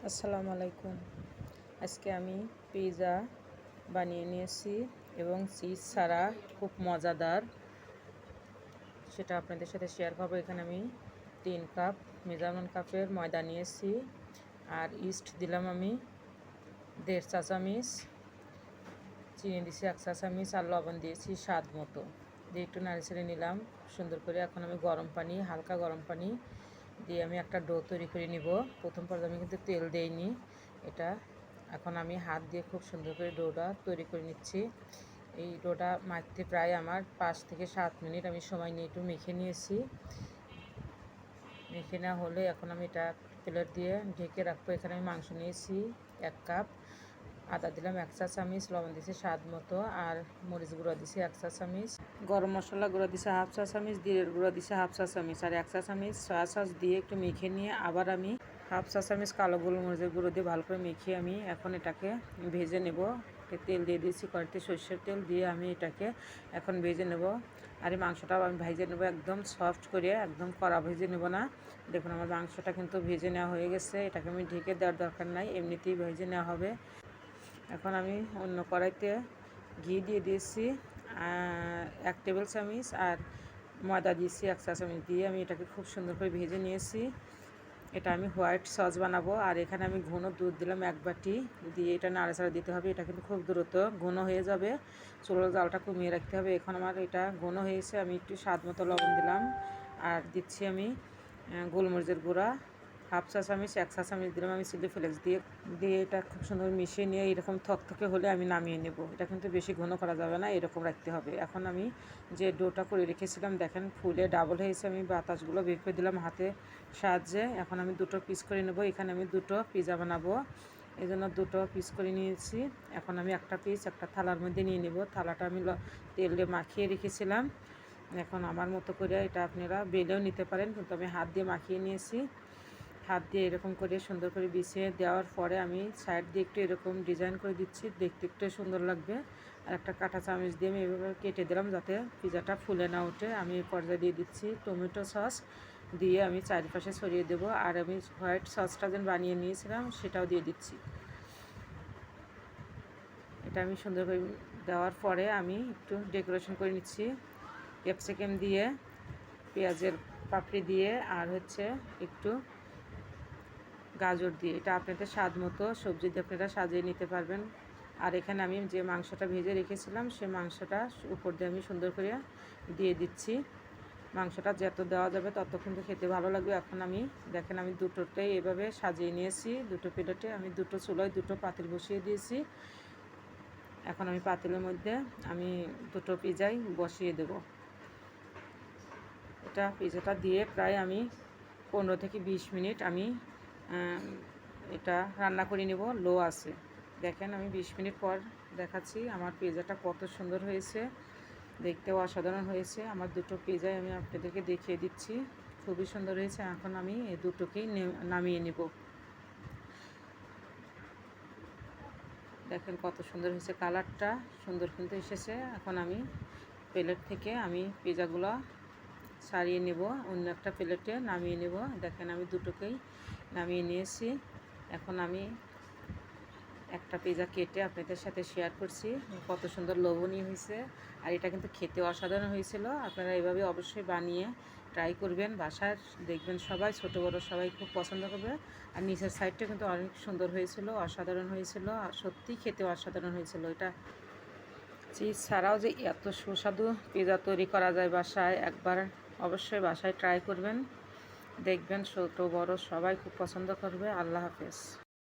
আসসালামু আলাইকুম। আজকে আমি পিৎজা বানিয়ে নিয়েছি এবং চিজ ছাড়া খুব মজাদার, সেটা আপনাদের সাথে শেয়ার করব। এখানে আমি 3 কাপ মেজারমেন্ট কাপের ময়দা নিয়েছি, আর ইস্ট দিলাম আমি 1.5 চা চামচ, চিনি দিয়েছি 1 চা চামচ, আর লবণ দিয়েছি স্বাদ মতো দিয়ে একটু নাড়িয়ে নিলাম সুন্দর করে। এখন আমি গরম পানি, হালকা গরম পানি দিয়ে আমি একটা ডো তৈরি করে নিব। প্রথম পর্যায়ে আমি কিন্তু তেল দেইনি এটা। এখন আমি হাত দিয়ে খুব সুন্দর করে ডোটা তৈরি করে নিচ্ছি। এই ডোটা মাখতে প্রায় আমার 5 থেকে 7 মিনিট আমি সময় নিয়ে একটু মেখে নিয়েছি। মেখে নেওয়া হলে এখন আমি এটা প্লেট দিয়ে ঢেকে রাখবো। এখানে আমি মাংস নিয়েছি 1 কাপ, আদা দিলাম 1 চা চামচ, লবণ দিয়েছি স্বাদ মতো, আর মরিচ গুঁড়ো দিয়েছি 1 চা চামচ, গরম মশলা গুঁড়ো দিয়েছি 1/2 চা চামচ, জিরের গুঁড়ো দিয়েছি 1/2 চা চামচ, আর 1 চা চামচ সয়া সস দিয়ে একটু মেখে নিয়ে আবার আমি 1/2 চা চামচ কালো গোলমরিচের গুঁড়ো দিয়ে ভালো করে মেখে আমি এখন এটাকে ভেজে নেব। তেল দিয়ে দিয়েছি কড়াইতে, সরষের তেল দিয়ে আমি এটাকে এখন ভেজে নেব। আর এই মাংসটাও আমি ভেজে নেব একদম সফট করে, একদম কড়া ভেজে নেব না। দেখুন আমার মাংসটা কিন্তু ভেজে নেওয়া হয়ে গেছে। এটাকে আমি ঢেকে দেওয়ার দরকার নাই, এমনিতেই ভেজে নেওয়া হবে। এখন আমি অন্য কড়াইতে ঘি দিয়ে দিয়েছি 1 টেবিল চামচ, আর ময়দা দিয়েছি 1 চা চামচ দিয়ে আমি এটাকে খুব সুন্দর করে ভেজে নিয়েছি। এটা আমি হোয়াইট সস বানাবো। আর এখানে আমি ঘন দুধ দিলাম 1 বাটি, দিয়ে এটা নাড়াচাড়া দিতে হবে। এটা কিন্তু খুব দ্রুত ঘন হয়ে যাবে, চুলার জালটা কমিয়ে রাখতে হবে। এখন আমার এটা ঘন হয়েছে, আমি একটু স্বাদ মতো লবণ দিলাম, আর দিচ্ছি আমি গোলমরিচের গুঁড়া 1/2 চা চামচ, 1 চা চামচ দিলাম আমি চিলি ফ্লেক্স দিয়ে দিয়ে এটা খুব সুন্দর মিশিয়ে নিয়ে এরকম থকথকে হলে আমি নামিয়ে নেব। এটা কিন্তু বেশি ঘন করা যাবে না, এরকম রাখতে হবে। এখন আমি যে ডোটা করে রেখেছিলাম দেখেন ফুলে ডাবল হয়েছে, আমি বাতাসগুলো বের করে দিলাম হাতে সাহায্যে। এখন আমি 2টো পিস করে নেব। এখানে আমি 2টো পিৎজা বানাবো, এই জন্য 2টো পিস করে নিয়েছি। এখন আমি একটা পিস একটা থালার মধ্যে নিয়ে নেব। থালাটা আমি তেল দিয়ে মাখিয়ে রেখেছিলাম। এখন আমার মতো করে এটা আপনারা বেলেও নিতে পারেন, কিন্তু আমি হাত দিয়ে মাখিয়ে নিয়েছি। হাত দিয়ে এরকম করে সুন্দর করে বিছিয়ে দেওয়ার পরে আমি সাইড দিয়ে একটু এরকম ডিজাইন করে দিচ্ছি, দেখতে একটু সুন্দর লাগবে। আর একটা কাঁটা চামচ দিয়ে আমি এভাবে কেটে দিলাম যাতে পিৎজাটা ফুলে না ওঠে। আমি এই পর্যায়ে দিয়ে দিচ্ছি টমেটো সস, দিয়ে আমি চারপাশে ছড়িয়ে দেব। আর আমি হোয়াইট সসটা যেন বানিয়ে নিয়েছিলাম সেটাও দিয়ে দিচ্ছি। এটা আমি সুন্দর করে দেওয়ার পরে আমি একটু ডেকোরেশন করে নিচ্ছি ক্যাপসিকাম দিয়ে, পেঁয়াজের পাপড়ি দিয়ে, আর হচ্ছে একটু গাজর দিয়ে। এটা আপনাদের স্বাদ মতো সবজি দিয়ে আপনারা সাজিয়ে নিতে পারবেন। আর এখানে আমি যে মাংসটা ভেজে রেখেছিলাম সে মাংসটা উপর দিয়ে আমি সুন্দর করে দিয়ে দিচ্ছি। মাংসটা যত দেওয়া যাবে তত কিন্তু খেতে ভালো লাগবে। এখন আমি দেখেন আমি দুটোতেই এভাবে সাজিয়ে নিয়েছি। 2টো প্লেটে আমি 2টো চুলায় 2টো পাতিল বসিয়ে দিয়েছি। এখন আমি পাতিলের মধ্যে আমি 2টো পিৎজাই বসিয়ে দেব। এটা পিৎজাটা দিয়ে প্রায় আমি 15 থেকে 20 মিনিট আমি এটা রান্না করে নেব লো আছে। দেখেন আমি 20 মিনিট পর দেখাচ্ছি আমার পিৎজাটা কত সুন্দর হয়েছে, দেখতেও অসাধারণ হয়েছে। আমার 2টো পিৎজাই আমি আপনাদেরকে দেখিয়ে দিচ্ছি, খুবই সুন্দর হয়েছে। এখন আমি এই 2টোকেই নামিয়ে নেব। দেখেন কত সুন্দর হয়েছে, কালারটা সুন্দর কিন্তু এসেছে। এখন আমি প্লেট থেকে আমি পিৎজাগুলো সারিয়ে নেব, অন্য একটা প্লেটে নামিয়ে নেব। দেখেন আমি 2টোকেই নামিয়ে নিয়েছি। এখন আমি একটা পিৎজা কেটে আপনাদের সাথে শেয়ার করছি, কত সুন্দর লোভনীয় হয়েছে। আর এটা কিন্তু খেতে অসাধারণ হয়েছিল। আপনারা এভাবে অবশ্যই বানিয়ে ট্রাই করবেন বাসায়, দেখবেন সবাই ছোট বড় সবাই খুব পছন্দ করবে। আর নিচের সাইডটা কিন্তু অনেক সুন্দর হয়েছিল, অসাধারণ হয়েছিল, আর সত্যিই খেতে অসাধারণ হয়েছিল। এটা চিজ ছাড়াও যে এত সুস্বাদু পিৎজা তৈরি করা যায় বাসায়, একবার অবশ্যই বাসায় ট্রাই করবেন, দেখবেন ছোট বড় সবাই খুব পছন্দ করবে। আল্লাহ হাফেজ।